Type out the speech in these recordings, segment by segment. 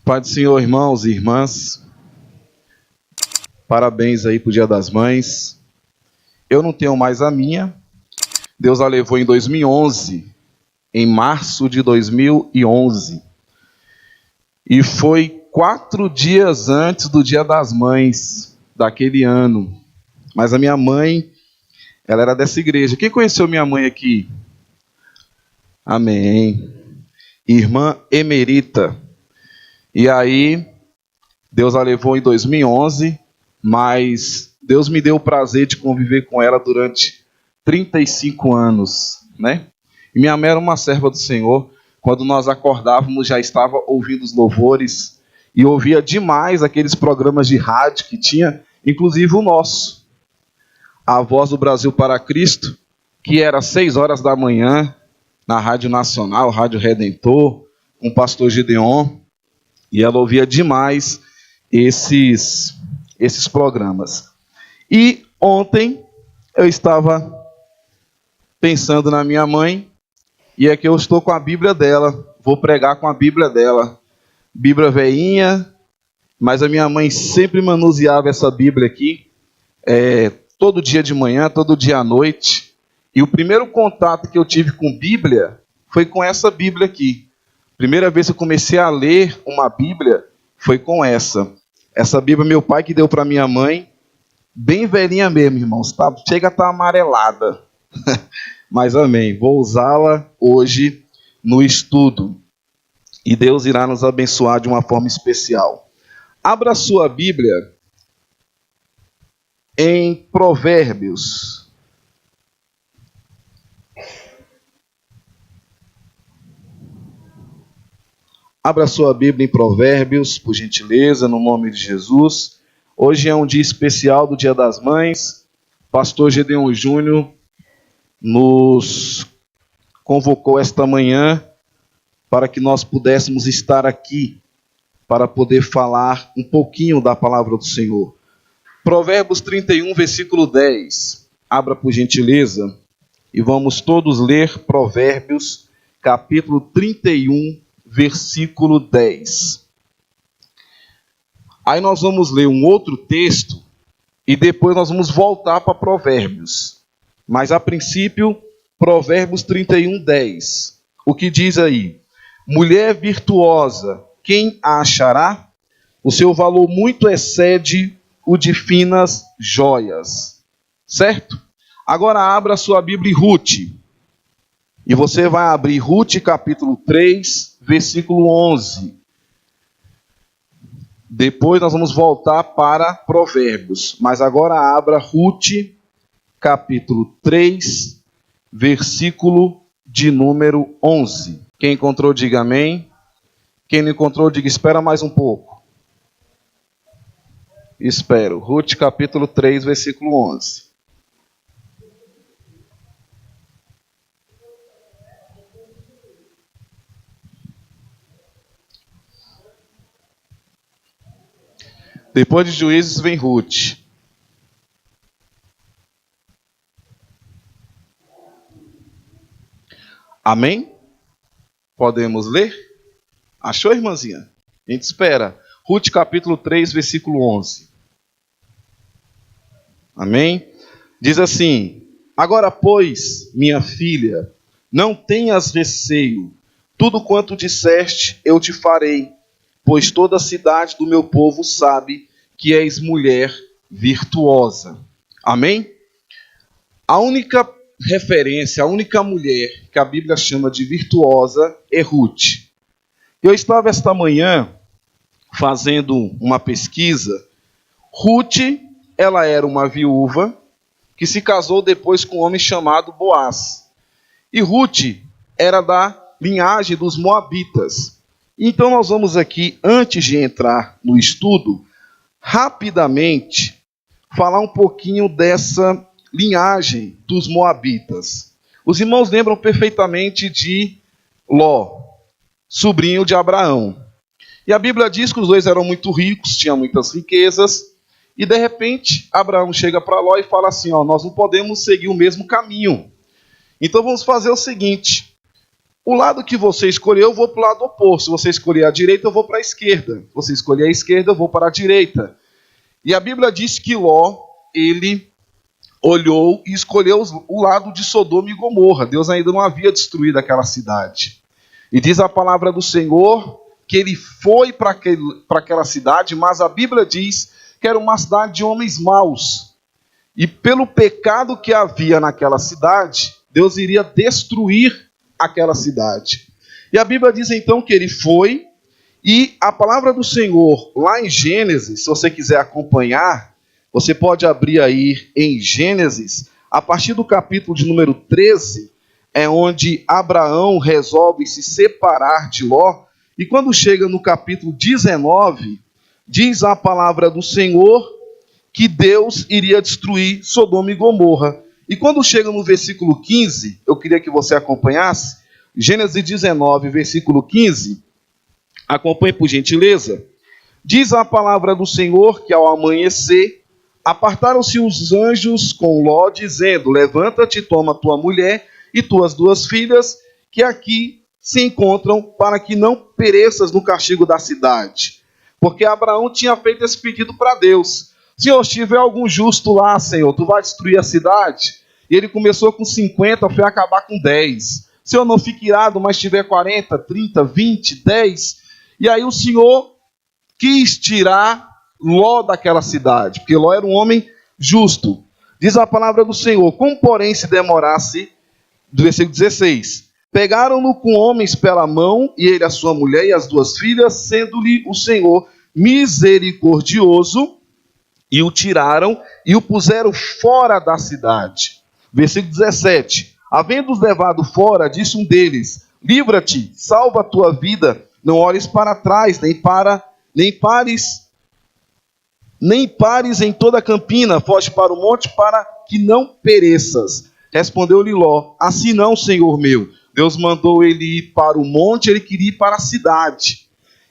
Pai do Senhor, irmãos e irmãs, parabéns aí pro Dia das Mães. Eu não tenho mais a minha. Deus a levou em 2011, em março de 2011. E foi 4 dias antes do Dia das Mães daquele ano. Mas a minha mãe, ela era dessa igreja. Quem conheceu minha mãe aqui? Amém. Irmã Emerita. E aí, Deus a levou em 2011, mas Deus me deu o prazer de conviver com ela durante 35 anos, né? E minha mãe era uma serva do Senhor. Quando nós acordávamos, já estava ouvindo os louvores e ouvia demais aqueles programas de rádio que tinha, inclusive o nosso, A Voz do Brasil para Cristo, que era às 6 horas da manhã, na Rádio Nacional, Rádio Redentor, com o pastor Gideon. E ela ouvia demais esses programas. E ontem eu estava pensando na minha mãe, e é que eu estou com a Bíblia dela, vou pregar com a Bíblia dela. Bíblia veinha, mas a minha mãe sempre manuseava essa Bíblia aqui, todo dia de manhã, todo dia à noite. E o primeiro contato que eu tive com Bíblia foi com essa Bíblia aqui. Primeira vez que eu comecei a ler uma Bíblia foi com essa. Essa Bíblia meu pai que deu para minha mãe, bem velhinha mesmo, irmãos. Chega a estar amarelada. Mas amém. Vou usá-la hoje no estudo. E Deus irá nos abençoar de uma forma especial. Abra sua Bíblia em Provérbios. Abra sua Bíblia em Provérbios, por gentileza, no nome de Jesus. Hoje é um dia especial do Dia das Mães. Pastor Gedeon Júnior nos convocou esta manhã para que nós pudéssemos estar aqui para poder falar um pouquinho da palavra do Senhor. Provérbios 31, versículo 10. Abra por gentileza e vamos todos ler Provérbios, capítulo 31, versículo 10. Aí nós vamos ler um outro texto e depois nós vamos voltar para Provérbios. Mas a princípio, Provérbios 31, 10. O que diz aí? Mulher virtuosa, quem a achará? O seu valor muito excede o de finas joias. Certo? Agora abra a sua Bíblia em Ruth. E você vai abrir Ruth capítulo 3, versículo 11. Depois nós vamos voltar para Provérbios. Mas agora abra Ruth capítulo 3, versículo de número 11. Quem encontrou, diga amém. Quem não encontrou, diga espera mais um pouco. Espero. Ruth capítulo 3, versículo 11. Depois de Juízes vem Ruth. Amém? Podemos ler? Achou, irmãzinha? A gente espera. Ruth capítulo 3, versículo 11. Amém? Diz assim: agora, pois, minha filha, não tenhas receio. Tudo quanto disseste, eu te farei. Pois toda a cidade do meu povo sabe que és mulher virtuosa. Amém? A única referência, a única mulher que a Bíblia chama de virtuosa é Ruth. Eu estava esta manhã fazendo uma pesquisa. Ruth, ela era uma viúva que se casou depois com um homem chamado Boaz. E Ruth era da linhagem dos Moabitas. Então nós vamos aqui, antes de entrar no estudo, rapidamente falar um pouquinho dessa linhagem dos Moabitas. Os irmãos lembram perfeitamente de Ló, sobrinho de Abraão. E a Bíblia diz que os dois eram muito ricos, tinham muitas riquezas, e de repente Abraão chega para Ló e fala assim, nós não podemos seguir o mesmo caminho. Então vamos fazer o seguinte, o lado que você escolher, eu vou para o lado oposto. Se você escolher a direita, eu vou para a esquerda. Se você escolher a esquerda, eu vou para a direita. E a Bíblia diz que Ló, ele olhou e escolheu o lado de Sodoma e Gomorra. Deus ainda não havia destruído aquela cidade. E diz a palavra do Senhor que ele foi para aquela cidade, mas a Bíblia diz que era uma cidade de homens maus. E pelo pecado que havia naquela cidade, Deus iria destruir aquela cidade. E a Bíblia diz então que ele foi, e a palavra do Senhor, lá em Gênesis, se você quiser acompanhar, você pode abrir aí em Gênesis, a partir do capítulo de número 13, é onde Abraão resolve se separar de Ló, e quando chega no capítulo 19, diz a palavra do Senhor que Deus iria destruir Sodoma e Gomorra. E quando chega no versículo 15, eu queria que você acompanhasse, Gênesis 19, versículo 15, acompanhe por gentileza. Diz a palavra do Senhor que ao amanhecer, apartaram-se os anjos com Ló, dizendo: levanta-te, toma tua mulher e tuas 2 filhas, que aqui se encontram, para que não pereças no castigo da cidade. Porque Abraão tinha feito esse pedido para Deus. Senhor, se tiver algum justo lá, Senhor, tu vai destruir a cidade? E ele começou com 50, foi acabar com 10. Senhor, não fique irado, mas tiver 40, 30, 20, 10. E aí o Senhor quis tirar Ló daquela cidade, porque Ló era um homem justo. Diz a palavra do Senhor: como porém se demorasse, do versículo 16, pegaram-no com homens pela mão, e ele, a sua mulher e as 2 filhas, sendo-lhe o Senhor misericordioso, e o tiraram e o puseram fora da cidade. Versículo 17, havendo-os levado fora, disse um deles: livra-te, salva a tua vida, não olhes para trás, nem pares em toda a campina, foge para o monte para que não pereças. Respondeu-lhe Ló: assim não, Senhor meu. Deus mandou ele ir para o monte, ele queria ir para a cidade.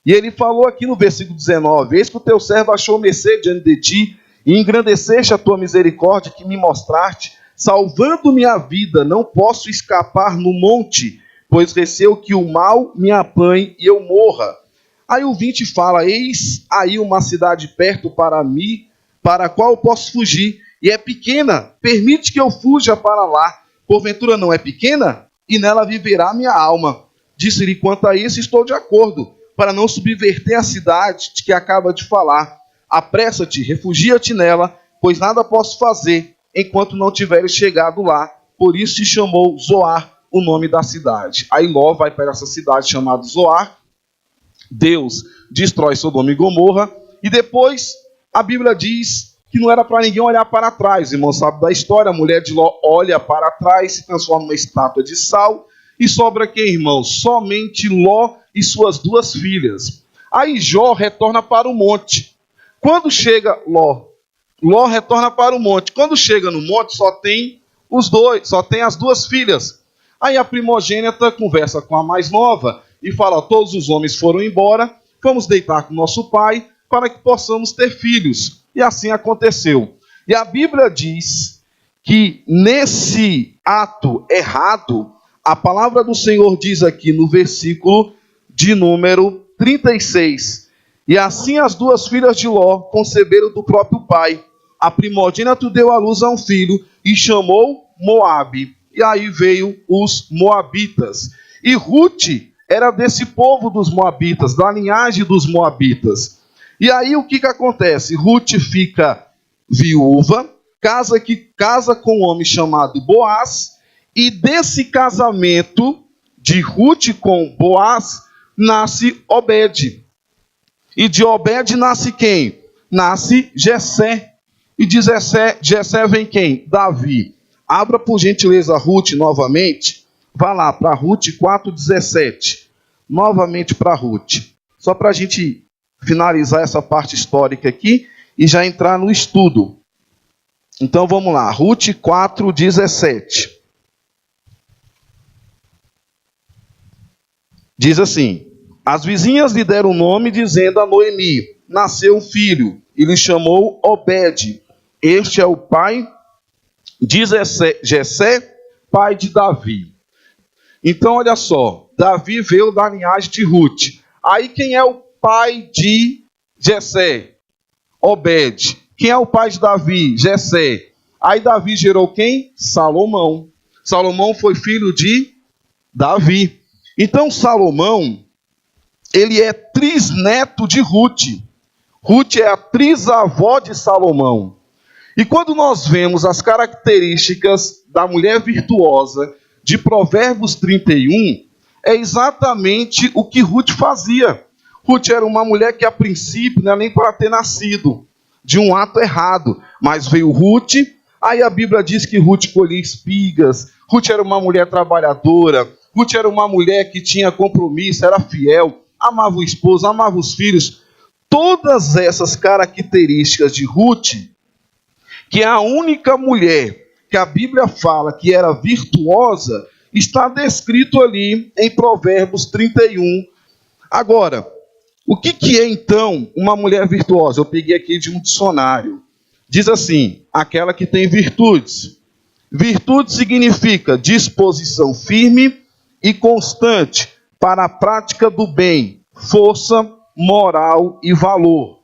E ele falou aqui no versículo 19: eis que o teu servo achou mercê diante de ti, e engrandeceste a tua misericórdia que me mostraste, salvando-me a vida. Não posso escapar no monte, pois receio que o mal me apanhe e eu morra. Aí o 20 fala: eis aí uma cidade perto para mim, para a qual eu posso fugir, e é pequena, permite que eu fuja para lá. Porventura não é pequena? E nela viverá minha alma. Disse-lhe: quanto a isso estou de acordo, para não subverter a cidade de que acaba de falar. Apressa-te, refugia-te nela, pois nada posso fazer, enquanto não tiveres chegado lá. Por isso se chamou Zoar, o nome da cidade. Aí Ló vai para essa cidade chamada Zoar. Deus destrói Sodoma e Gomorra, e depois a Bíblia diz que não era para ninguém olhar para trás. Irmão, sabe da história, a mulher de Ló olha para trás, se transforma numa estátua de sal, e sobra quem, irmão? Somente Ló e suas 2 filhas. Aí Jó retorna para o monte. Quando chega Ló retorna para o monte. Quando chega no monte, só tem as 2 filhas. Aí a primogênita conversa com a mais nova e fala: todos os homens foram embora, vamos deitar com nosso pai para que possamos ter filhos. E assim aconteceu. E a Bíblia diz que nesse ato errado, a palavra do Senhor diz aqui no versículo de número 36, e assim as 2 filhas de Ló conceberam do próprio pai. A primogênita deu à luz a um filho e chamou Moabe. E aí veio os moabitas. E Ruth era desse povo dos moabitas, da linhagem dos moabitas. E aí o que acontece? Ruth fica viúva, casa com um homem chamado Boaz, e desse casamento de Ruth com Boaz, nasce Obed. E de Obed nasce quem? Nasce Jessé. E de Jessé vem quem? Davi. Abra por gentileza Ruth novamente. Vá lá para Ruth 4,17. Novamente para Ruth. Só para a gente finalizar essa parte histórica aqui e já entrar no estudo. Então vamos lá. Ruth 4,17. Diz assim: as vizinhas lhe deram o nome, dizendo a Noemi: nasceu um filho, e lhe chamou Obed. Este é o pai de Jessé, pai de Davi. Então, olha só, Davi veio da linhagem de Ruth. Aí quem é o pai de Jessé? Obed. Quem é o pai de Davi? Jessé. Aí Davi gerou quem? Salomão. Salomão foi filho de Davi. Então Salomão, ele é trisneto de Ruth. Ruth é a trisavó de Salomão. E quando nós vemos as características da mulher virtuosa de Provérbios 31, é exatamente o que Ruth fazia. Ruth era uma mulher que a princípio não era nem para ter nascido de um ato errado, mas veio Ruth, aí a Bíblia diz que Ruth colhia espigas, Ruth era uma mulher trabalhadora, Ruth era uma mulher que tinha compromisso, era fiel, amava o esposo, amava os filhos. Todas essas características de Ruth, que é a única mulher que a Bíblia fala que era virtuosa, está descrito ali em Provérbios 31. Agora, o que é então uma mulher virtuosa? Eu peguei aqui de um dicionário. Diz assim, aquela que tem virtudes. Virtude significa disposição firme e constante para a prática do bem, força, moral e valor.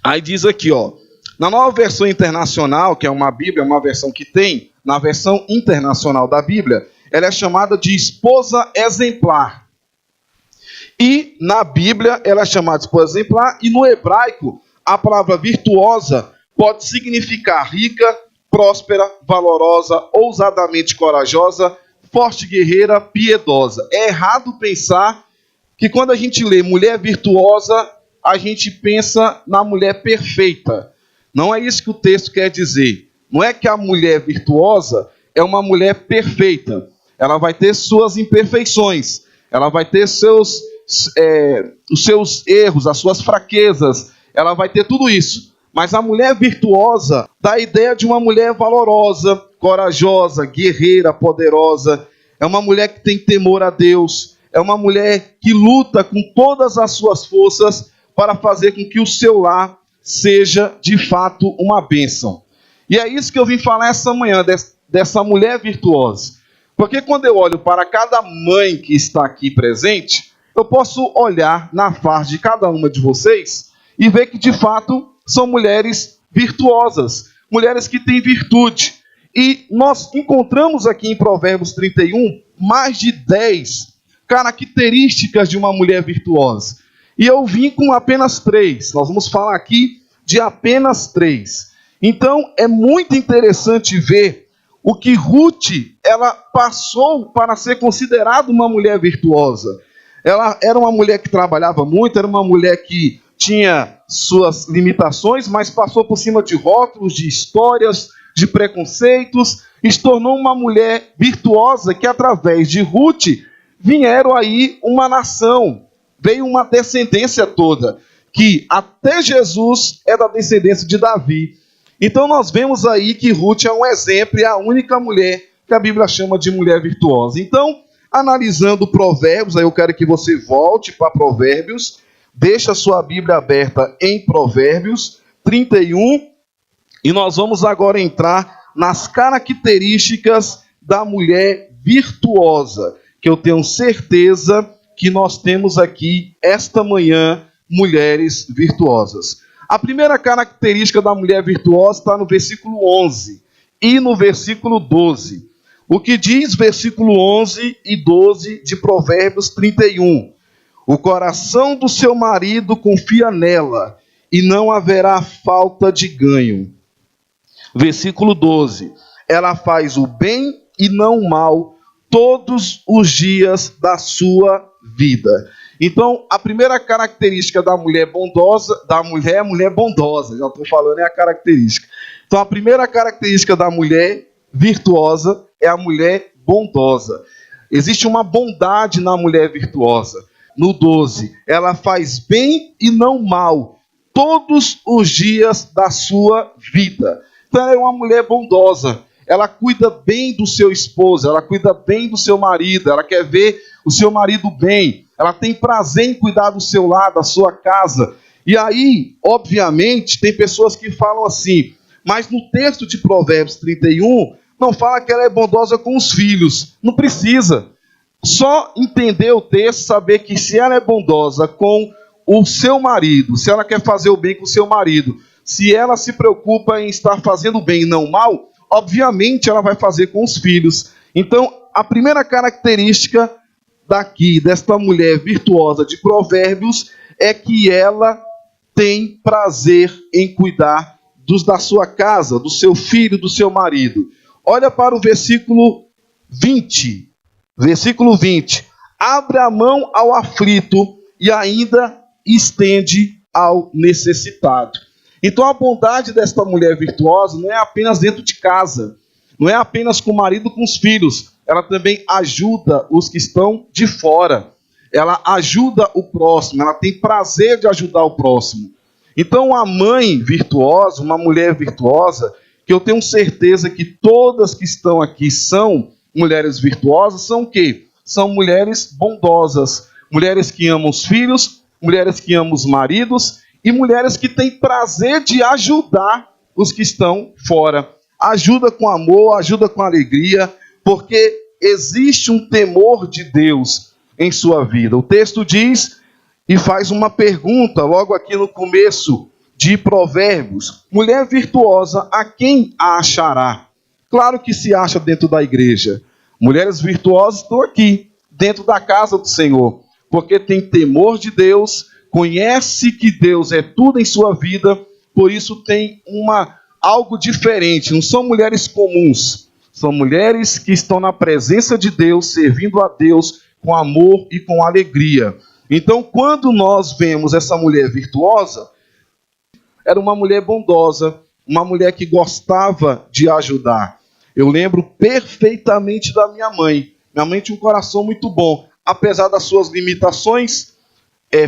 Aí diz aqui, ó, na nova versão internacional, que é uma Bíblia, uma versão que tem, na versão internacional da Bíblia, ela é chamada de esposa exemplar. E na Bíblia ela é chamada de esposa exemplar, e no hebraico a palavra virtuosa pode significar rica, próspera, valorosa, ousadamente corajosa, forte guerreira, piedosa. É errado pensar que quando a gente lê mulher virtuosa, a gente pensa na mulher perfeita. Não é isso que o texto quer dizer. Não é que a mulher virtuosa é uma mulher perfeita. Ela vai ter suas imperfeições. Ela vai ter os seus erros, as suas fraquezas. Ela vai ter tudo isso. Mas a mulher virtuosa dá a ideia de uma mulher valorosa, corajosa, guerreira, poderosa. É uma mulher que tem temor a Deus. É uma mulher que luta com todas as suas forças para fazer com que o seu lar seja de fato uma bênção. E é isso que eu vim falar essa manhã, dessa mulher virtuosa. Porque quando eu olho para cada mãe que está aqui presente, eu posso olhar na face de cada uma de vocês e ver que de fato são mulheres virtuosas, mulheres que têm virtude. E nós encontramos aqui em Provérbios 31 mais de 10 características de uma mulher virtuosa. E eu vim com apenas 3. Nós vamos falar aqui de apenas 3. Então é muito interessante ver o que Ruth ela passou para ser considerada uma mulher virtuosa. Ela era uma mulher que trabalhava muito, era uma mulher que tinha suas limitações, mas passou por cima de rótulos, de histórias, de preconceitos, e se tornou uma mulher virtuosa que através de Ruth vieram aí uma nação, veio uma descendência toda, que até Jesus é da descendência de Davi. Então nós vemos aí que Ruth é um exemplo e é a única mulher que a Bíblia chama de mulher virtuosa. Então, analisando Provérbios, aí eu quero que você volte para Provérbios, deixa a sua Bíblia aberta em Provérbios 31, e nós vamos agora entrar nas características da mulher virtuosa, que eu tenho certeza que nós temos aqui esta manhã mulheres virtuosas. A primeira característica da mulher virtuosa está no versículo 11 e no versículo 12. O que diz versículo 11 e 12 de Provérbios 31? O coração do seu marido confia nela, e não haverá falta de ganho. Versículo 12. Ela faz o bem e não o mal todos os dias da sua vida. Então, a primeira característica da mulher bondosa, mulher bondosa, já estou falando, é a característica. Então, a primeira característica da mulher virtuosa é a mulher bondosa. Existe uma bondade na mulher virtuosa. No 12, ela faz bem e não mal todos os dias da sua vida. Então, ela é uma mulher bondosa. Ela cuida bem do seu esposo, ela cuida bem do seu marido, ela quer ver o seu marido bem, ela tem prazer em cuidar do seu lar, da sua casa. E aí, obviamente, tem pessoas que falam assim, mas no texto de Provérbios 31, Não fala que ela é bondosa com os filhos. Não precisa. Só entender o texto, saber que se ela é bondosa com o seu marido, se ela quer fazer o bem com o seu marido, se ela se preocupa em estar fazendo o bem e não mal, obviamente ela vai fazer com os filhos. Então, a primeira característica desta mulher virtuosa de Provérbios, é que ela tem prazer em cuidar da sua casa, do seu filho, do seu marido. Olha para o versículo 20. Versículo 20. Abre a mão ao aflito e ainda estende ao necessitado. Então a bondade desta mulher virtuosa não é apenas dentro de casa, não é apenas com o marido, com os filhos. Ela também ajuda os que estão de fora. Ela ajuda o próximo, ela tem prazer de ajudar o próximo. Então, a mãe virtuosa, uma mulher virtuosa, que eu tenho certeza que todas que estão aqui são mulheres virtuosas, são o quê? São mulheres bondosas, mulheres que amam os filhos, mulheres que amam os maridos e mulheres que têm prazer de ajudar os que estão fora. Ajuda com amor, ajuda com alegria, porque existe um temor de Deus em sua vida. O texto diz e faz uma pergunta logo aqui no começo de Provérbios. Mulher virtuosa, a quem a achará? Claro que se acha dentro da igreja. Mulheres virtuosas estão aqui, dentro da casa do Senhor, porque tem temor de Deus, conhece que Deus é tudo em sua vida, por isso tem algo diferente. Não são mulheres comuns, são mulheres que estão na presença de Deus, servindo a Deus com amor e com alegria. Então, quando nós vemos essa mulher virtuosa, era uma mulher bondosa, uma mulher que gostava de ajudar. Eu lembro perfeitamente da minha mãe. Minha mãe tinha um coração muito bom, apesar das suas limitações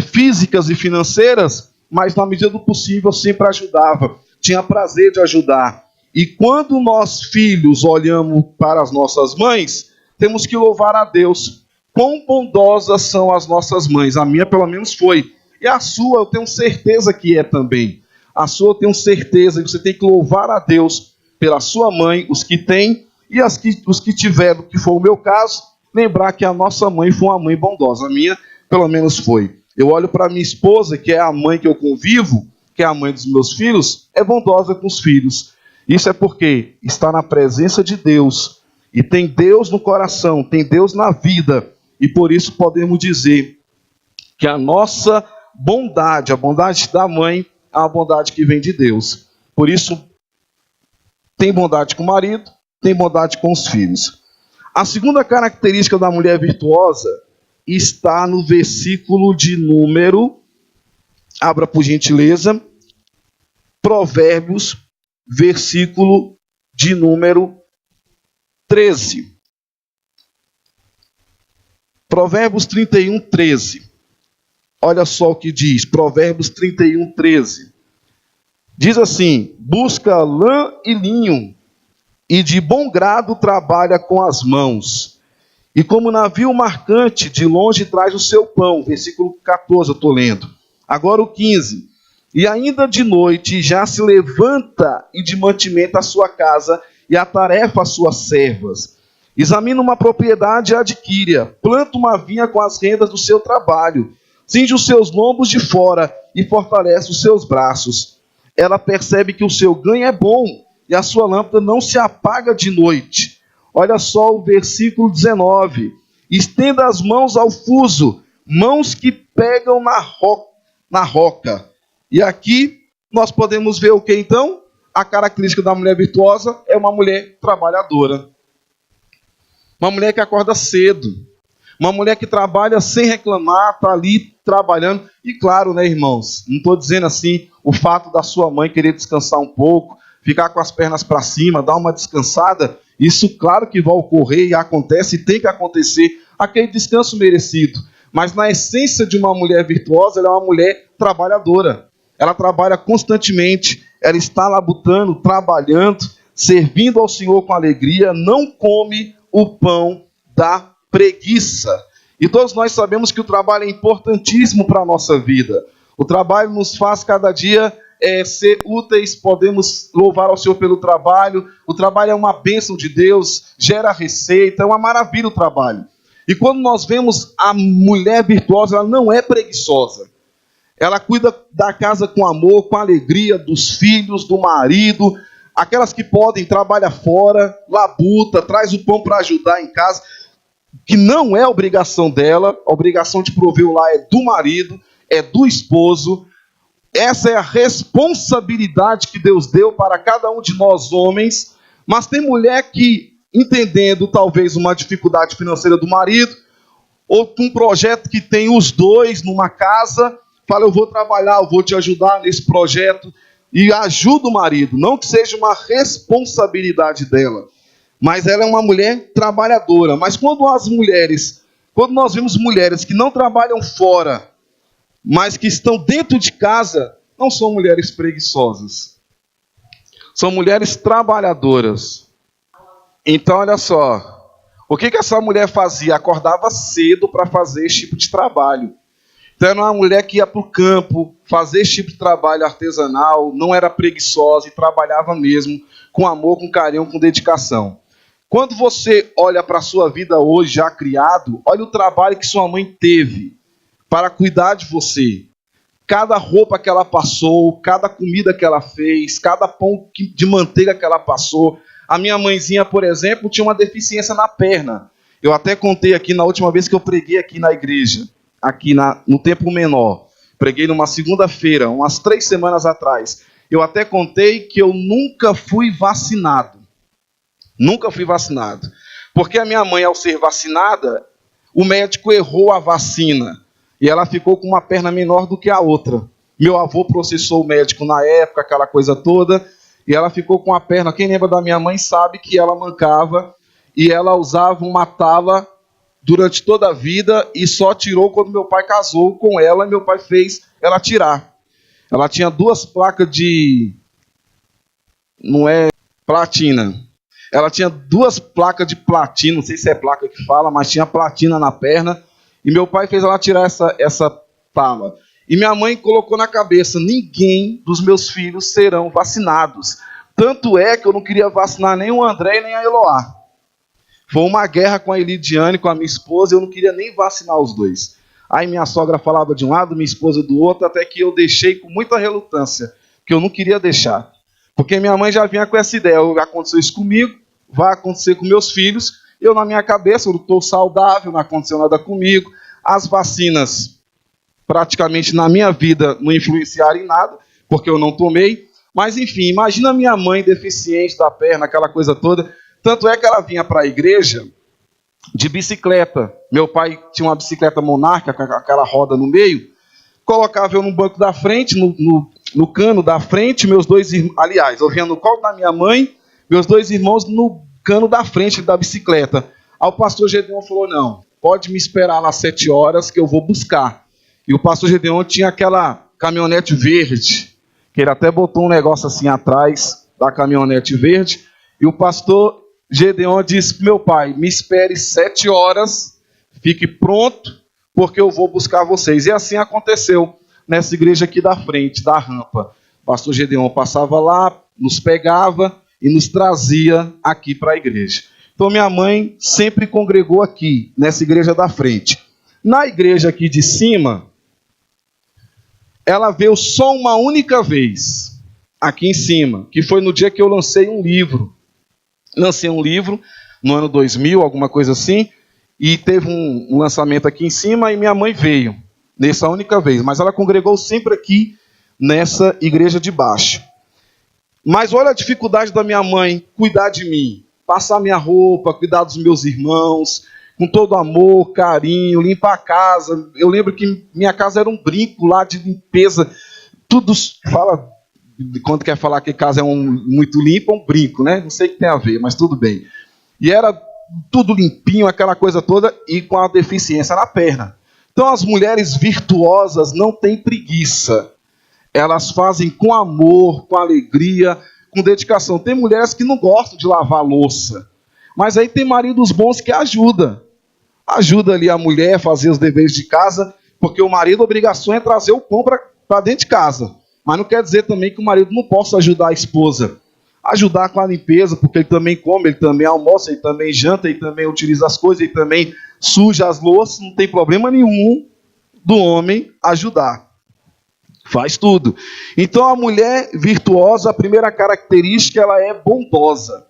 físicas e financeiras, mas na medida do possível sempre ajudava, tinha prazer de ajudar. E quando nós filhos olhamos para as nossas mães, temos que louvar a Deus. Quão bondosas são as nossas mães, a minha pelo menos foi, e a sua eu tenho certeza que é também. A sua eu tenho certeza que você tem que louvar a Deus pela sua mãe, os que têm, e os que tiveram, que foi o meu caso, lembrar que a nossa mãe foi uma mãe bondosa, a minha pelo menos foi. Eu olho para minha esposa, que é a mãe que eu convivo, que é a mãe dos meus filhos, é bondosa com os filhos. Isso é porque está na presença de Deus, e tem Deus no coração, tem Deus na vida, e por isso podemos dizer que a nossa bondade, a bondade da mãe, é uma bondade que vem de Deus. Por isso, tem bondade com o marido, tem bondade com os filhos. A segunda característica da mulher virtuosa está no versículo de número, abra por gentileza, Provérbios, versículo de número 13. Provérbios 31, 13. Olha só o que diz, Provérbios 31, 13. Diz assim: busca lã e linho, e de bom grado trabalha com as mãos. E como navio marcante, de longe traz o seu pão. Versículo 14, eu estou lendo. Agora o 15. E ainda de noite já se levanta e de mantimento a sua casa, e atarefa as suas servas. Examina uma propriedade e adquire-a. Planta uma vinha com as rendas do seu trabalho. Cinge os seus lombos de fora e fortalece os seus braços. Ela percebe que o seu ganho é bom e a sua lâmpada não se apaga de noite. Olha só o versículo 19. Estenda as mãos ao fuso, mãos que pegam na roca. E aqui nós podemos ver o que então? A característica da mulher virtuosa é uma mulher trabalhadora. Uma mulher que acorda cedo. Uma mulher que trabalha sem reclamar, está ali trabalhando. E claro, né, irmãos? Não estou dizendo assim o fato da sua mãe querer descansar um pouco, ficar com as pernas para cima, dar uma descansada. Isso claro que vai ocorrer e acontece e tem que acontecer. Aquele descanso merecido. Mas na essência de uma mulher virtuosa, ela é uma mulher trabalhadora. Ela trabalha constantemente. Ela está labutando, trabalhando, servindo ao Senhor com alegria. Não come o pão da preguiça. E todos nós sabemos que o trabalho é importantíssimo para a nossa vida. O trabalho nos faz cada dia ser úteis, podemos louvar ao Senhor pelo trabalho. O trabalho é uma bênção de Deus, gera receita, é uma maravilha o trabalho. E quando nós vemos a mulher virtuosa, ela não é preguiçosa. Ela cuida da casa com amor, com alegria, dos filhos, do marido. Aquelas que podem, trabalha fora, labuta, traz o pão para ajudar em casa, que não é obrigação dela, a obrigação de prover o lar é do marido, é do esposo. Essa é a responsabilidade que Deus deu para cada um de nós homens. Mas tem mulher que, entendendo talvez uma dificuldade financeira do marido, ou um projeto que tem os dois numa casa, fala, eu vou trabalhar, eu vou te ajudar nesse projeto, e ajuda o marido. Não que seja uma responsabilidade dela, mas ela é uma mulher trabalhadora. Mas quando nós vemos mulheres que não trabalham fora, mas que estão dentro de casa, não são mulheres preguiçosas. São mulheres trabalhadoras. Então, olha só. O que essa mulher fazia? Acordava cedo para fazer esse tipo de trabalho. Então, era uma mulher que ia para o campo, fazer esse tipo de trabalho artesanal, não era preguiçosa e trabalhava mesmo, com amor, com carinho, com dedicação. Quando você olha para a sua vida hoje, já criado, olha o trabalho que sua mãe teve para cuidar de você. Cada roupa que ela passou, cada comida que ela fez, cada pão de manteiga que ela passou. A minha mãezinha, por exemplo, tinha uma deficiência na perna. Eu até contei aqui na última vez que eu preguei aqui na igreja, aqui no tempo menor. Preguei numa segunda-feira, umas 3 semanas atrás. Eu até contei que eu nunca fui vacinado. Nunca fui vacinado. Porque a minha mãe, ao ser vacinada, o médico errou a vacina. E ela ficou com uma perna menor do que a outra. Meu avô processou o médico na época, aquela coisa toda. E ela ficou com a perna... Quem lembra da minha mãe sabe que ela mancava. E ela usava uma tala durante toda a vida. E só tirou quando meu pai casou com ela. E meu pai fez ela tirar. Ela tinha 2 placas de... Não é platina. Ela tinha 2 placas de platina. Não sei se é placa que fala, mas tinha platina na perna. E meu pai fez ela tirar essa tala. E minha mãe colocou na cabeça, ninguém dos meus filhos serão vacinados. Tanto é que eu não queria vacinar nem o André nem a Eloá. Foi uma guerra com a Elidiane, com a minha esposa, e eu não queria nem vacinar os dois. Aí minha sogra falava de um lado, minha esposa do outro, até que eu deixei com muita relutância, que eu não queria deixar. Porque minha mãe já vinha com essa ideia, aconteceu isso comigo, vai acontecer com meus filhos. Eu, na minha cabeça, eu estou saudável, não aconteceu nada comigo. As vacinas, praticamente na minha vida, não influenciaram em nada, porque eu não tomei. Mas, enfim, imagina minha mãe deficiente da perna, aquela coisa toda. Tanto é que ela vinha para a igreja de bicicleta. Meu pai tinha uma bicicleta monarca, com aquela roda no meio. Colocava eu no banco da frente, no cano da frente, meus 2 irmãos... Aliás, eu vinha no colo da minha mãe, meus 2 irmãos no cano da frente da bicicleta. Aí o pastor Gedeon falou, não, pode me esperar lá 7 horas que eu vou buscar. E o pastor Gedeon tinha aquela caminhonete verde, que ele até botou um negócio assim atrás da caminhonete verde, e o pastor Gedeon disse para meu pai, me espere 7 horas, fique pronto, porque eu vou buscar vocês. E assim aconteceu nessa igreja aqui da frente, da rampa. O pastor Gedeon passava lá, nos pegava e nos trazia aqui para a igreja. Então minha mãe sempre congregou aqui, nessa igreja da frente. Na igreja aqui de cima, ela veio só uma única vez, aqui em cima, que foi no dia que eu lancei um livro. Lancei um livro no ano 2000, alguma coisa assim, e teve um lançamento aqui em cima e minha mãe veio, nessa única vez. Mas ela congregou sempre aqui, nessa igreja de baixo. Mas olha a dificuldade da minha mãe cuidar de mim, passar minha roupa, cuidar dos meus irmãos, com todo amor, carinho, limpar a casa. Eu lembro que minha casa era um brinco lá de limpeza. Tudo fala, quando quer falar que casa é muito limpa, é um brinco, né? Não sei o que tem a ver, mas tudo bem. E era tudo limpinho, aquela coisa toda, e com a deficiência na perna. Então as mulheres virtuosas não têm preguiça. Elas fazem com amor, com alegria, com dedicação. Tem mulheres que não gostam de lavar louça, mas aí tem maridos bons que ajudam. Ajuda ali a mulher a fazer os deveres de casa, porque o marido, a obrigação é trazer o pão para dentro de casa. Mas não quer dizer também que o marido não possa ajudar a esposa. Ajudar com a limpeza, porque ele também come, ele também almoça, ele também janta, ele também utiliza as coisas, ele também suja as louças. Não tem problema nenhum do homem ajudar. Faz tudo. Então a mulher virtuosa, a primeira característica, ela é bondosa.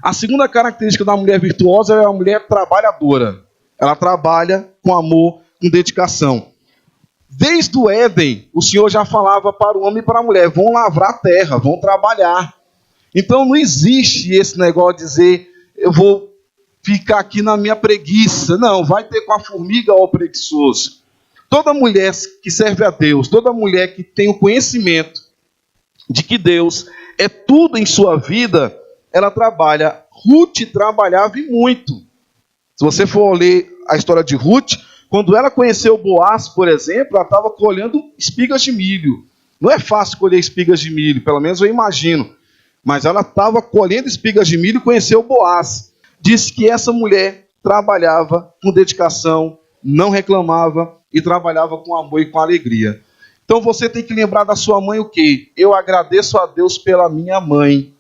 A segunda característica da mulher virtuosa é a mulher trabalhadora. Ela trabalha com amor, com dedicação. Desde o Éden, o Senhor já falava para o homem e para a mulher: vão lavrar a terra, vão trabalhar. Então não existe esse negócio de dizer, eu vou ficar aqui na minha preguiça. Não, vai ter com a formiga ou o preguiçoso. Toda mulher que serve a Deus, toda mulher que tem o conhecimento de que Deus é tudo em sua vida, ela trabalha. Ruth trabalhava e muito. Se você for ler a história de Ruth, quando ela conheceu Boaz, por exemplo, ela estava colhendo espigas de milho. Não é fácil colher espigas de milho, pelo menos eu imagino. Mas ela estava colhendo espigas de milho e conheceu Boaz. Disse que essa mulher trabalhava com dedicação, não reclamava e trabalhava com amor e com alegria. Então você tem que lembrar da sua mãe o quê? Eu agradeço a Deus pela minha mãe,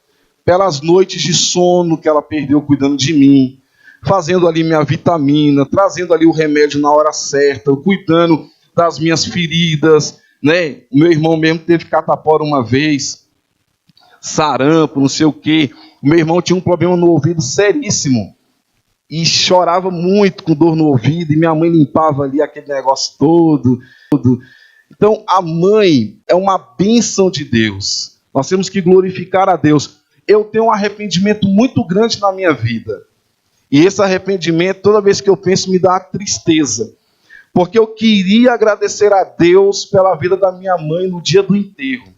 pelas noites de sono que ela perdeu cuidando de mim, fazendo ali minha vitamina, trazendo ali o remédio na hora certa, cuidando das minhas feridas, né? O meu irmão mesmo teve catapora uma vez, sarampo, não sei o quê. O meu irmão tinha um problema no ouvido seríssimo e chorava muito com dor no ouvido, e minha mãe limpava ali aquele negócio todo. Então a mãe é uma bênção de Deus. Nós temos que glorificar a Deus. Eu tenho um arrependimento muito grande na minha vida. E esse arrependimento, toda vez que eu penso, me dá uma tristeza. Porque eu queria agradecer a Deus pela vida da minha mãe no dia do enterro.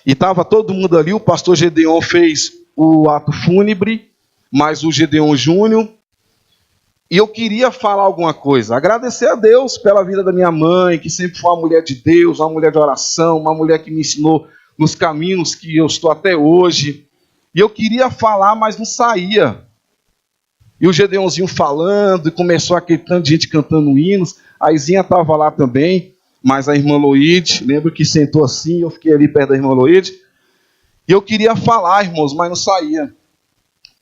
E estava todo mundo ali, o pastor Gedeon fez o ato fúnebre, mais o Gedeon Júnior. E eu queria falar alguma coisa, agradecer a Deus pela vida da minha mãe, que sempre foi uma mulher de Deus, uma mulher de oração, uma mulher que me ensinou nos caminhos que eu estou até hoje. E eu queria falar, mas não saía. E o Gedeonzinho falando, e começou aquele tanto de gente cantando hinos. A Izinha estava lá também, mas a irmã Loide, lembro que sentou assim, eu fiquei ali perto da irmã Loide. E eu queria falar, irmãos, mas não saía.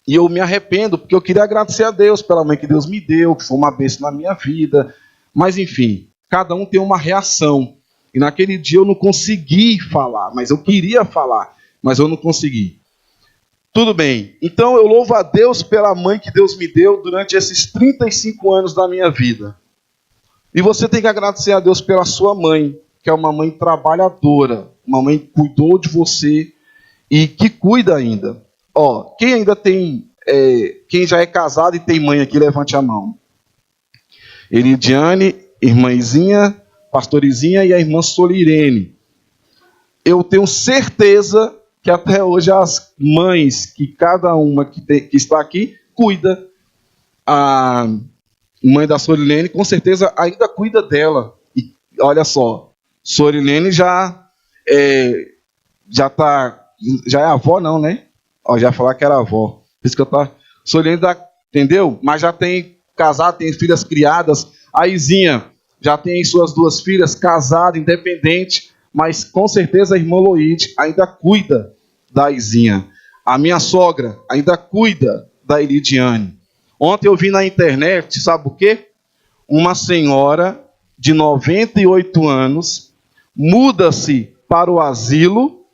E eu me arrependo, porque eu queria agradecer a Deus pela mãe que Deus me deu, que foi uma bênção na minha vida. Mas enfim, cada um tem uma reação. E naquele dia eu não consegui falar, mas eu queria falar, mas eu não consegui. Tudo bem, então eu louvo a Deus pela mãe que Deus me deu durante esses 35 anos da minha vida. E você tem que agradecer a Deus pela sua mãe, que é uma mãe trabalhadora, uma mãe que cuidou de você e que cuida ainda. Ó, quem ainda tem, quem já é casado e tem mãe aqui, levante a mão. Elidiane, irmãzinha, pastorizinha e a irmã Solirene. Eu tenho certeza que até hoje as mães, que cada uma que está aqui, cuida. A mãe da Sorilene, com certeza, ainda cuida dela. E olha só, Sorilene já é avó, não, né? Ó, já falar que era avó. Por isso que eu tava... Sorilene, entendeu? Mas já tem casado, tem filhas criadas. A Izinha já tem suas 2 filhas, casada, independente. Mas com certeza a irmã Loide ainda cuida da Izinha. A minha sogra ainda cuida da Elidiane. Ontem eu vi na internet, sabe o quê? Uma senhora de 98 anos muda-se para o asilo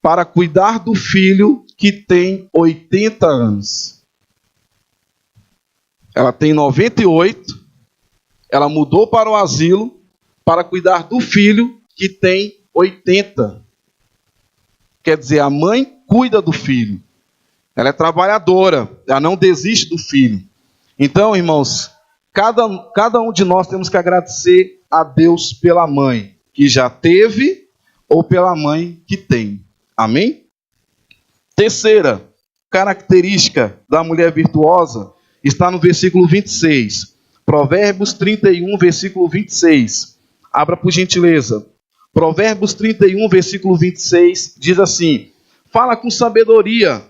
para cuidar do filho que tem 80 anos. Ela tem 98, ela mudou para o asilo para cuidar do filho que tem 80. Quer dizer, a mãe cuida do filho. Ela é trabalhadora, ela não desiste do filho. Então, irmãos, cada um de nós temos que agradecer a Deus pela mãe que já teve ou pela mãe que tem. Amém? Terceira característica da mulher virtuosa está no versículo 26. Provérbios 31, versículo 26. Abra por gentileza. Provérbios 31, versículo 26, diz assim: fala com sabedoria,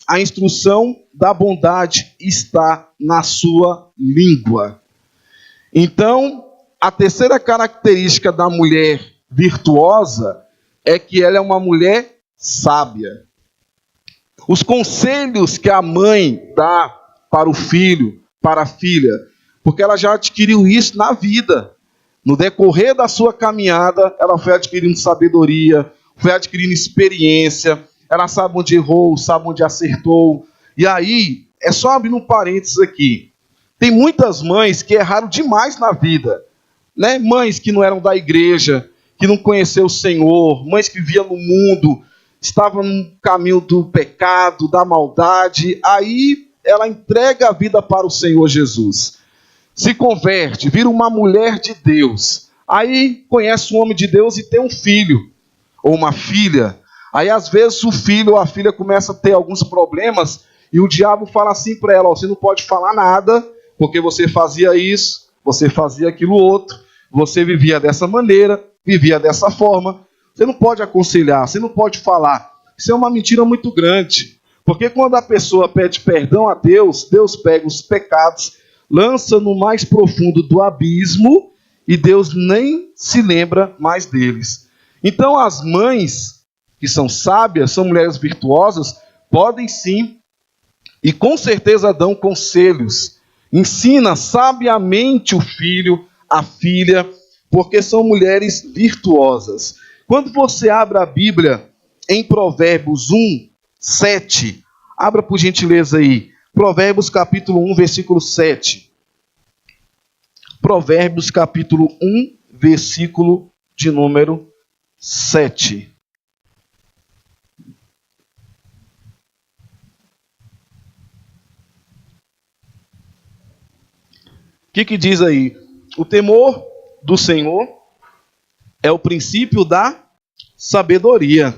a instrução da bondade está na sua língua. Então, a terceira característica da mulher virtuosa é que ela é uma mulher sábia. Os conselhos que a mãe dá para o filho, para a filha, porque ela já adquiriu isso na vida. No decorrer da sua caminhada, ela foi adquirindo sabedoria, foi adquirindo experiência, ela sabe onde errou, sabe onde acertou. E aí, é só abrir um parênteses aqui. Tem muitas mães que erraram demais na vida, né? Mães que não eram da igreja, que não conheceu o Senhor, mães que viviam no mundo, estavam no caminho do pecado, da maldade. Aí ela entrega a vida para o Senhor Jesus, se converte, vira uma mulher de Deus. Aí conhece um homem de Deus e tem um filho ou uma filha. Aí às vezes o filho ou a filha começa a ter alguns problemas e o diabo fala assim para ela: ó, você não pode falar nada, porque você fazia isso, você fazia aquilo outro, você vivia dessa maneira, vivia dessa forma. Você não pode aconselhar, você não pode falar. Isso é uma mentira muito grande. Porque quando a pessoa pede perdão a Deus, Deus pega os pecados, lança no mais profundo do abismo e Deus nem se lembra mais deles. Então as mães que são sábias, são mulheres virtuosas, podem sim e com certeza dão conselhos. Ensina sabiamente o filho, a filha, porque são mulheres virtuosas. Quando você abre a Bíblia em Provérbios 1, 7, abra por gentileza aí, Provérbios capítulo 1, versículo 7. Provérbios capítulo 1, versículo de número 7. O que diz aí? O temor do Senhor é o princípio da sabedoria.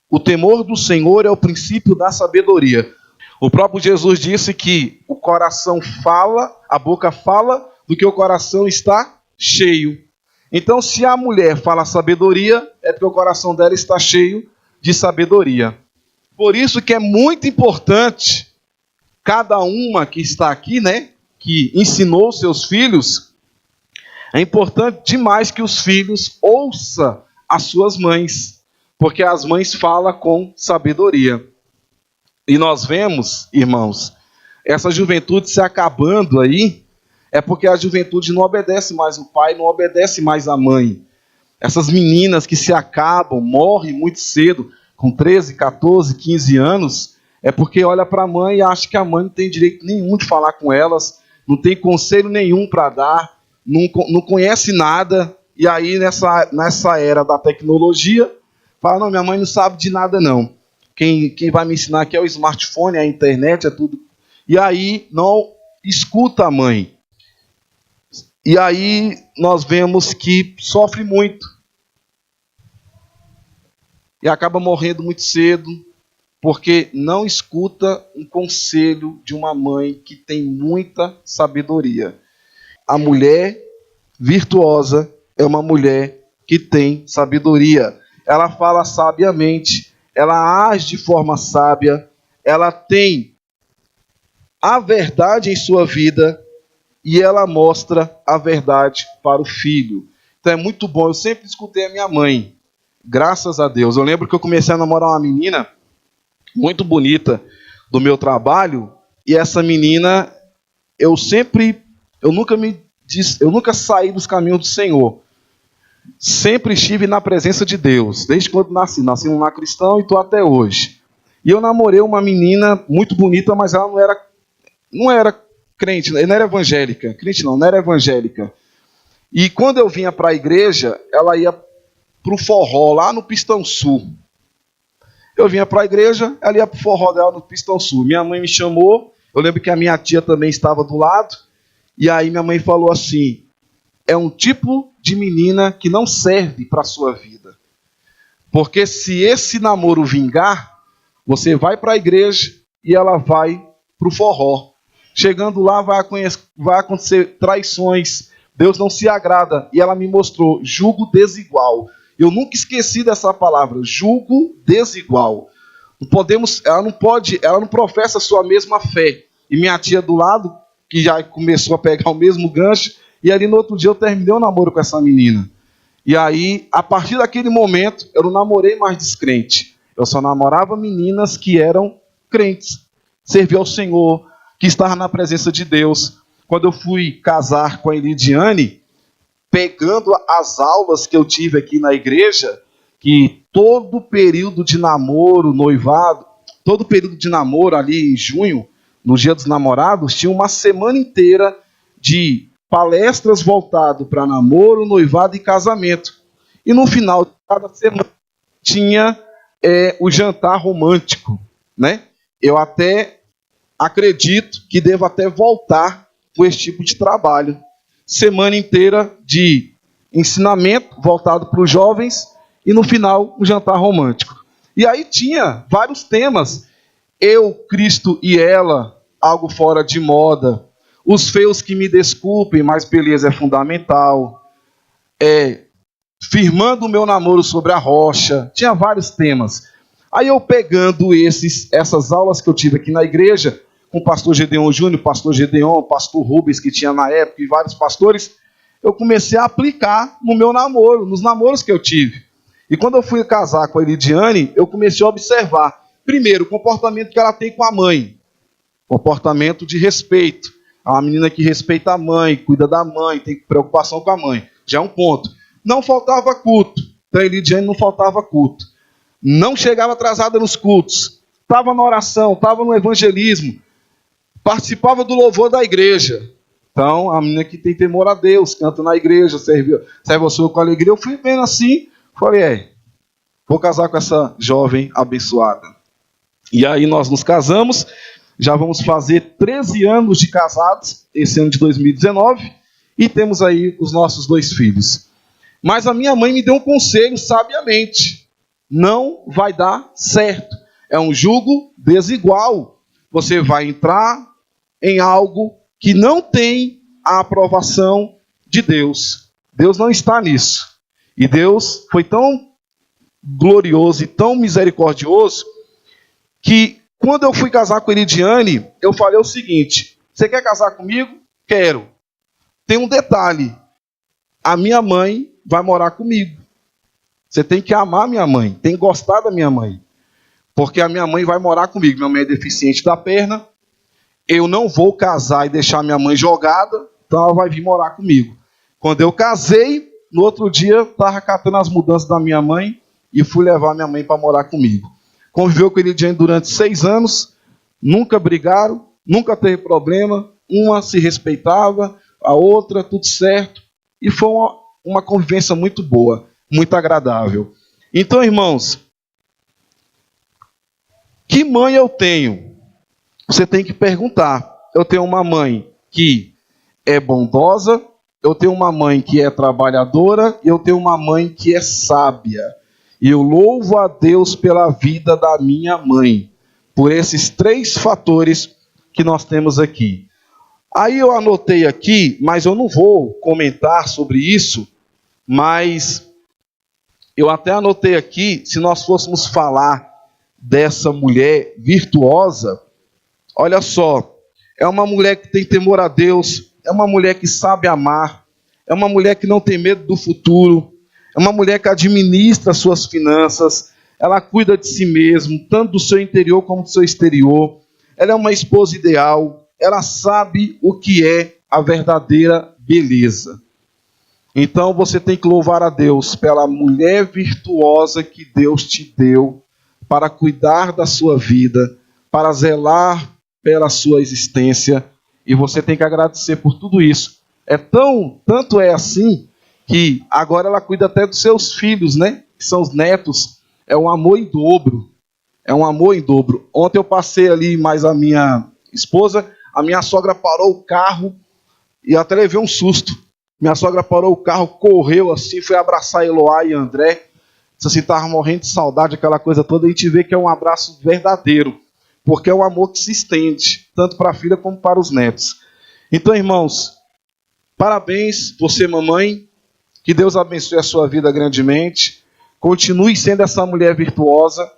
O temor do Senhor é o princípio da sabedoria. O próprio Jesus disse que o coração fala, a boca fala do que o coração está cheio. Então, se a mulher fala sabedoria, é porque o coração dela está cheio de sabedoria. Por isso que é muito importante cada uma que está aqui, né, que ensinou seus filhos, é importante demais que os filhos ouçam as suas mães, porque as mães falam com sabedoria. E nós vemos, irmãos, essa juventude se acabando aí, é porque a juventude não obedece mais o pai, não obedece mais a mãe. Essas meninas que se acabam, morrem muito cedo, com 13, 14, 15 anos, é porque olha para a mãe e acha que a mãe não tem direito nenhum de falar com elas, não tem conselho nenhum para dar, não conhece nada, e aí nessa era da tecnologia, fala: não, minha mãe não sabe de nada não. Quem vai me ensinar aqui é o smartphone, é a internet, é tudo. E aí não escuta a mãe. E aí nós vemos que sofre muito. E acaba morrendo muito cedo, porque não escuta um conselho de uma mãe que tem muita sabedoria. A mulher virtuosa é uma mulher que tem sabedoria. Ela fala sabiamente, ela age de forma sábia, ela tem a verdade em sua vida e ela mostra a verdade para o filho. Então é muito bom. Eu sempre escutei a minha mãe, graças a Deus. Eu lembro que eu comecei a namorar uma menina muito bonita do meu trabalho, e essa menina, eu nunca saí dos caminhos do Senhor. Sempre estive na presença de Deus, desde quando nasci num lar cristão e estou até hoje. E eu namorei uma menina muito bonita, mas ela não era crente, não era evangélica. Crente não era evangélica. E quando eu vinha para a igreja, ela ia para o forró lá no Pistão Sul. Eu vinha para a igreja, ela ia para o forró dela no Pistão Sul. Minha mãe me chamou, eu lembro que a minha tia também estava do lado, e aí minha mãe falou assim: é um tipo de menina que não serve para a sua vida. Porque se esse namoro vingar, você vai para a igreja e ela vai para o forró. Chegando lá vai acontecer traições, Deus não se agrada. E ela me mostrou jugo desigual. Eu nunca esqueci dessa palavra, jugo desigual. Ela não professa a sua mesma fé. E minha tia do lado, que já começou a pegar o mesmo gancho, e ali no outro dia eu terminei o namoro com essa menina. E aí, a partir daquele momento, eu não namorei mais descrente. Eu só namorava meninas que eram crentes, serviam ao Senhor, que estavam na presença de Deus. Quando eu fui casar com a Elidiane, pegando as aulas que eu tive aqui na igreja, que todo período de namoro, noivado, todo período de namoro ali em junho, no Dia dos Namorados, tinha uma semana inteira de palestras voltadas para namoro, noivado e casamento. E no final de cada semana tinha o jantar romântico, né? Eu até acredito que devo até voltar com esse tipo de trabalho. Semana inteira de ensinamento voltado para os jovens e no final um jantar romântico. E aí tinha vários temas. Eu, Cristo e ela, algo fora de moda. Os feios que me desculpem, mas beleza é fundamental. Firmando o meu namoro sobre a rocha. Tinha vários temas. Aí eu pegando essas aulas que eu tive aqui na igreja, com o pastor Gedeon Júnior, pastor Gedeon, pastor Rubens, que tinha na época, e vários pastores, eu comecei a aplicar no meu namoro, nos namoros que eu tive. E quando eu fui casar com a Elidiane, eu comecei a observar, primeiro, o comportamento que ela tem com a mãe. Comportamento de respeito. É uma menina que respeita a mãe, cuida da mãe, tem preocupação com a mãe. Já é um ponto. Não faltava culto. Então a Elidiane não faltava culto. Não chegava atrasada nos cultos. Estava na oração, estava no evangelismo. Participava do louvor da igreja. Então, a menina que tem temor a Deus, canta na igreja, serve ao Senhor com alegria. Eu fui vendo assim, falei, vou casar com essa jovem abençoada. E aí nós nos casamos, já vamos fazer 13 anos de casados, esse ano de 2019, e temos aí os nossos 2 filhos. Mas a minha mãe me deu um conselho sabiamente. Não vai dar certo. É um jugo desigual. Você vai entrar em algo que não tem a aprovação de Deus. Deus não está nisso. E Deus foi tão glorioso e tão misericordioso que quando eu fui casar com a Elidiane, eu falei o seguinte: você quer casar comigo? Quero. Tem um detalhe. A minha mãe vai morar comigo. Você tem que amar minha mãe, tem que gostar da minha mãe. Porque a minha mãe vai morar comigo. Minha mãe é deficiente da perna. Eu não vou casar e deixar minha mãe jogada, então ela vai vir morar comigo. Quando eu casei, no outro dia, eu estava catando as mudanças da minha mãe e fui levar minha mãe para morar comigo. Conviveu com ele durante 6 anos, nunca brigaram, nunca teve problema, uma se respeitava, a outra tudo certo, e foi uma convivência muito boa, muito agradável. Então, irmãos, que mãe eu tenho? Você tem que perguntar. Eu tenho uma mãe que é bondosa, eu tenho uma mãe que é trabalhadora, e eu tenho uma mãe que é sábia. E eu louvo a Deus pela vida da minha mãe, por esses 3 fatores que nós temos aqui. Aí eu anotei aqui, mas eu não vou comentar sobre isso, mas eu até anotei aqui, se nós fôssemos falar dessa mulher virtuosa, olha só, é uma mulher que tem temor a Deus, é uma mulher que sabe amar, é uma mulher que não tem medo do futuro, é uma mulher que administra suas finanças, ela cuida de si mesma, tanto do seu interior como do seu exterior, ela é uma esposa ideal, ela sabe o que é a verdadeira beleza. Então você tem que louvar a Deus pela mulher virtuosa que Deus te deu para cuidar da sua vida, para zelar pela sua existência, e você tem que agradecer por tudo isso. Tanto é assim que agora ela cuida até dos seus filhos, né? Que são os netos. É um amor em dobro. É um amor em dobro. Ontem eu passei ali mais a minha esposa, a minha sogra parou o carro e até levei um susto. Minha sogra parou o carro, correu assim, foi abraçar Eloá e André. Disse assim, estava morrendo de saudade, aquela coisa toda. E a gente vê que é um abraço verdadeiro, porque é um amor que se estende, tanto para a filha como para os netos. Então, irmãos, parabéns, você mamãe, que Deus abençoe a sua vida grandemente. Continue sendo essa mulher virtuosa,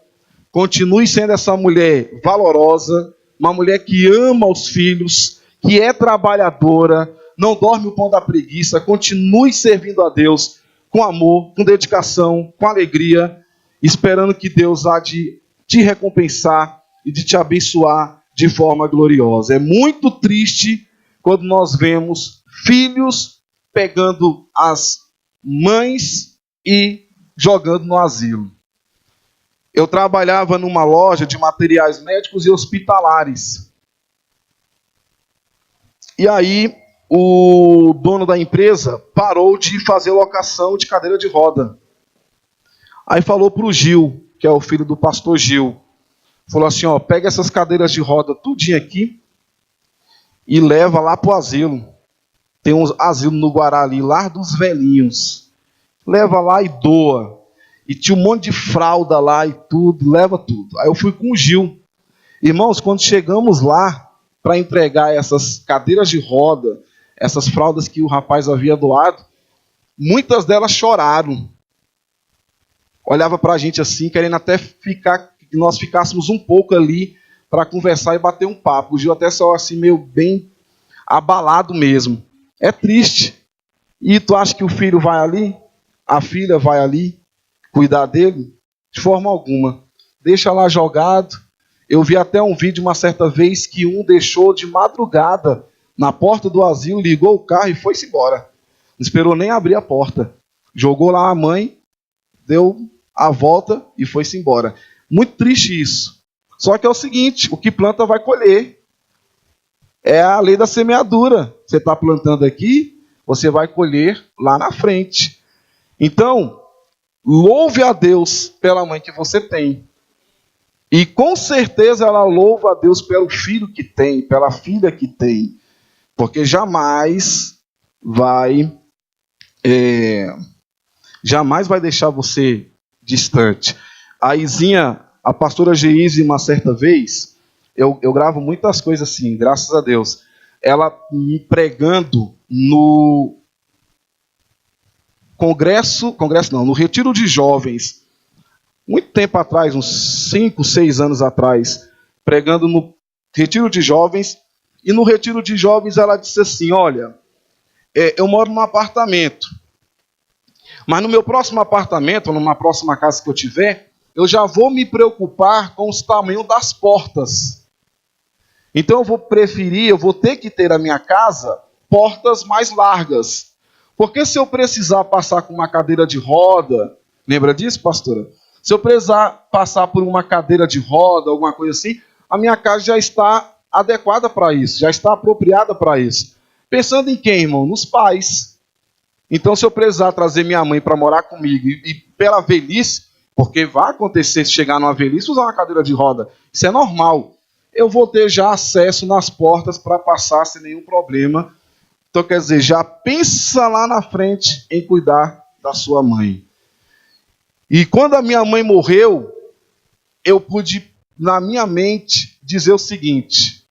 continue sendo essa mulher valorosa, uma mulher que ama os filhos, que é trabalhadora, não dorme o pão da preguiça, continue servindo a Deus, com amor, com dedicação, com alegria, esperando que Deus há de te recompensar e de te abençoar de forma gloriosa. É muito triste quando nós vemos filhos pegando as mães e jogando no asilo. Eu trabalhava numa loja de materiais médicos e hospitalares. E aí, o dono da empresa parou de fazer locação de cadeira de roda. Aí falou para o Gil, que é o filho do pastor Gil, falou assim, ó, pega essas cadeiras de roda tudinho aqui e leva lá para o asilo. Tem um asilo no Guará ali, Lar dos Velhinhos. Leva lá e doa. E tinha um monte de fralda lá e tudo, leva tudo. Aí eu fui com o Gil. Irmãos, quando chegamos lá para entregar essas cadeiras de roda, essas fraldas que o rapaz havia doado, muitas delas choraram. Olhava para a gente assim, querendo até que nós ficássemos um pouco ali para conversar e bater um papo. O Gil até saiu assim meio bem abalado mesmo. É triste. E tu acha que o filho vai ali? A filha vai ali cuidar dele? De forma alguma. Deixa lá jogado. Eu vi até um vídeo uma certa vez que um deixou de madrugada na porta do asilo, ligou o carro e foi-se embora. Não esperou nem abrir a porta. Jogou lá a mãe, deu a volta e foi-se embora. Muito triste isso. Só que é o seguinte, o que planta vai colher. É a lei da semeadura. Você está plantando aqui, você vai colher lá na frente. Então, louve a Deus pela mãe que você tem. E com certeza ela louva a Deus pelo filho que tem, pela filha que tem. Porque jamais vai deixar você distante. A Izinha, a pastora Geise, uma certa vez, eu gravo muitas coisas assim, graças a Deus. Ela me pregando no no retiro de jovens, muito tempo atrás, uns 5, 6 anos atrás, pregando no retiro de jovens, e no retiro de jovens ela disse assim, olha, eu moro num apartamento, mas no meu próximo apartamento, ou numa próxima casa que eu tiver, eu já vou me preocupar com os tamanhos das portas. Então eu vou ter que ter a minha casa portas mais largas. Porque se eu precisar passar com uma cadeira de roda, lembra disso, pastora? Se eu precisar passar por uma cadeira de roda, alguma coisa assim, a minha casa já está adequada para isso, já está apropriada para isso. Pensando em quem, irmão? Nos pais. Então, se eu precisar trazer minha mãe para morar comigo e pela velhice, porque vai acontecer se chegar numa velhice, usar uma cadeira de roda, isso é normal. Eu vou ter já acesso nas portas para passar sem nenhum problema. Então, quer dizer, já pensa lá na frente em cuidar da sua mãe. E quando a minha mãe morreu, eu pude, na minha mente, dizer o seguinte,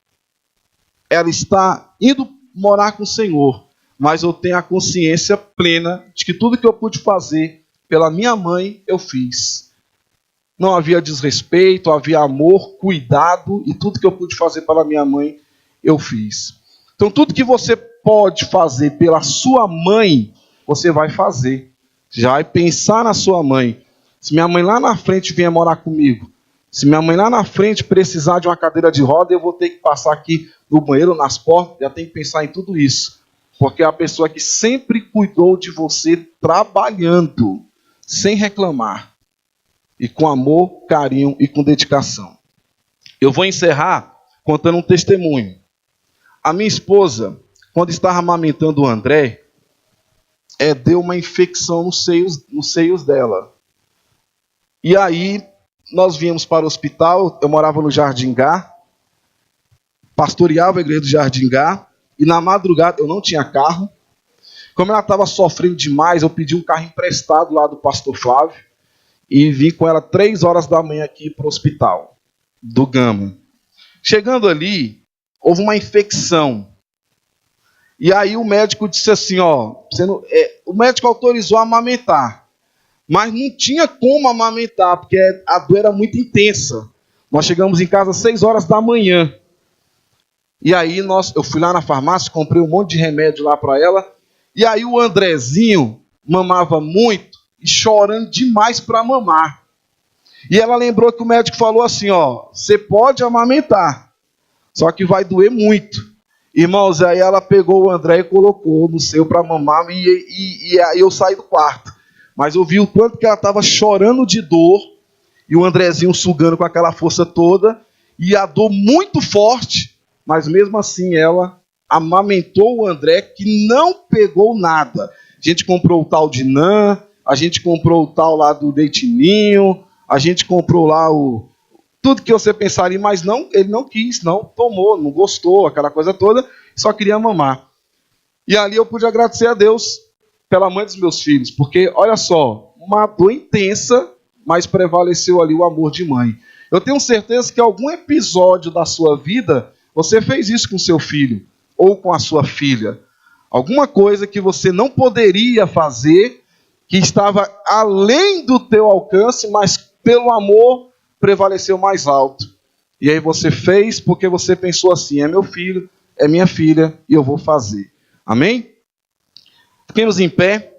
ela está indo morar com o Senhor, mas eu tenho a consciência plena de que tudo que eu pude fazer pela minha mãe, eu fiz. Não havia desrespeito, havia amor, cuidado, e tudo que eu pude fazer pela minha mãe, eu fiz. Então, tudo que você pode fazer pela sua mãe, você vai fazer. Já vai pensar na sua mãe. Se minha mãe lá na frente vier morar comigo, se minha mãe lá na frente precisar de uma cadeira de roda, eu vou ter que passar aqui no banheiro, nas portas, já tem que pensar em tudo isso. Porque é a pessoa que sempre cuidou de você trabalhando, sem reclamar. E com amor, carinho e com dedicação. Eu vou encerrar contando um testemunho. A minha esposa, quando estava amamentando o André, deu uma infecção nos seios dela. E aí, nós viemos para o hospital, eu morava no Jardim Gá, pastoreava a igreja do Jardim Gá, e na madrugada, eu não tinha carro. Como ela estava sofrendo demais, eu pedi um carro emprestado lá do pastor Flávio, e vim com ela 3 horas da manhã aqui para o hospital do Gama. Chegando ali, houve uma infecção. E aí o médico disse assim, o médico autorizou a amamentar, mas não tinha como amamentar, porque a dor era muito intensa. Nós chegamos em casa às 6 horas da manhã. E aí eu fui lá na farmácia, comprei um monte de remédio lá para ela, e aí o Andrezinho mamava muito e chorando demais para mamar. E ela lembrou que o médico falou assim, ó, você pode amamentar, só que vai doer muito. Irmãos, aí ela pegou o André e colocou no seu para mamar e aí eu saí do quarto. Mas eu vi o quanto que ela estava chorando de dor e o Andrezinho sugando com aquela força toda e a dor muito forte, mas mesmo assim ela amamentou o André que não pegou nada. A gente comprou o tal de NAN, a gente comprou o tal lá do Leitinho, a gente comprou lá tudo que você pensaria, mas não, ele não quis, não tomou, não gostou, aquela coisa toda, só queria mamar. E ali eu pude agradecer a Deus pela mãe dos meus filhos, porque, olha só, uma dor intensa, mas prevaleceu ali o amor de mãe. Eu tenho certeza que algum episódio da sua vida, você fez isso com seu filho, ou com a sua filha. Alguma coisa que você não poderia fazer, que estava além do teu alcance, mas pelo amor prevaleceu mais alto. E aí você fez porque você pensou assim, é meu filho, é minha filha, e eu vou fazer. Amém? Fiquemos em pé.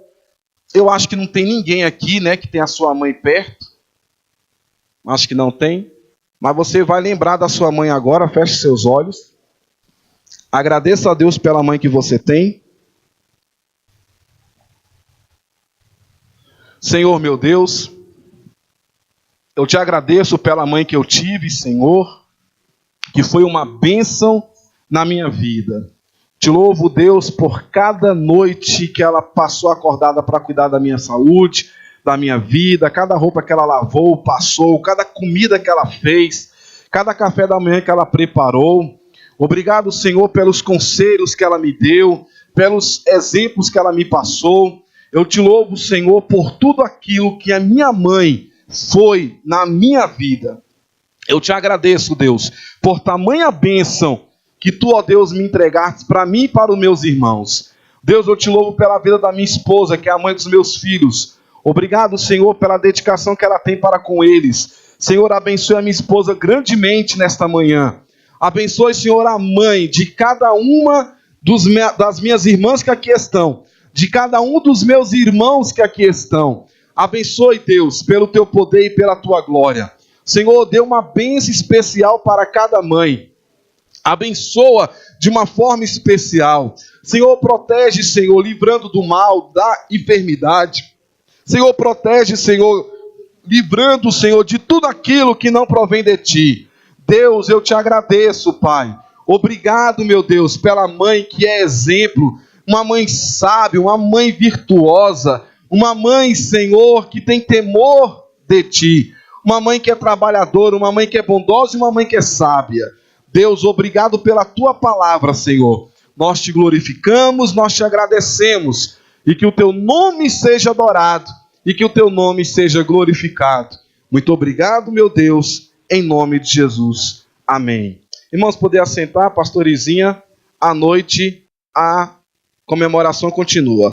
Eu acho que não tem ninguém aqui, né, que tem a sua mãe perto. Acho que não tem. Mas você vai lembrar da sua mãe agora, feche seus olhos. Agradeça a Deus pela mãe que você tem. Senhor, meu Deus, eu te agradeço pela mãe que eu tive, Senhor, que foi uma bênção na minha vida. Te louvo, Deus, por cada noite que ela passou acordada para cuidar da minha saúde, da minha vida, cada roupa que ela lavou, passou, cada comida que ela fez, cada café da manhã que ela preparou. Obrigado, Senhor, pelos conselhos que ela me deu, pelos exemplos que ela me passou. Eu te louvo, Senhor, por tudo aquilo que a minha mãe foi na minha vida. Eu te agradeço, Deus, por tamanha bênção que tu, ó Deus, me entregaste para mim e para os meus irmãos. Deus, eu te louvo pela vida da minha esposa, que é a mãe dos meus filhos. Obrigado, Senhor, pela dedicação que ela tem para com eles. Senhor, abençoe a minha esposa grandemente nesta manhã. Abençoe, Senhor, a mãe de cada uma das minhas irmãs que aqui estão, de cada um dos meus irmãos que aqui estão. Abençoe, Deus, pelo teu poder e pela tua glória. Senhor, dê uma bênção especial para cada mãe. Abençoa de uma forma especial. Senhor, protege, Senhor, livrando do mal, da enfermidade. Senhor, protege, Senhor, livrando, Senhor, de tudo aquilo que não provém de ti. Deus, eu te agradeço, Pai. Obrigado, meu Deus, pela mãe que é exemplo. Uma mãe sábia, uma mãe virtuosa. Uma mãe, Senhor, que tem temor de ti. Uma mãe que é trabalhadora, uma mãe que é bondosa e uma mãe que é sábia. Deus, obrigado pela tua palavra, Senhor. Nós te glorificamos, nós te agradecemos. E que o teu nome seja adorado. E que o teu nome seja glorificado. Muito obrigado, meu Deus, em nome de Jesus. Amém. Irmãos, poder assentar, pastorizinha. À noite, a comemoração continua.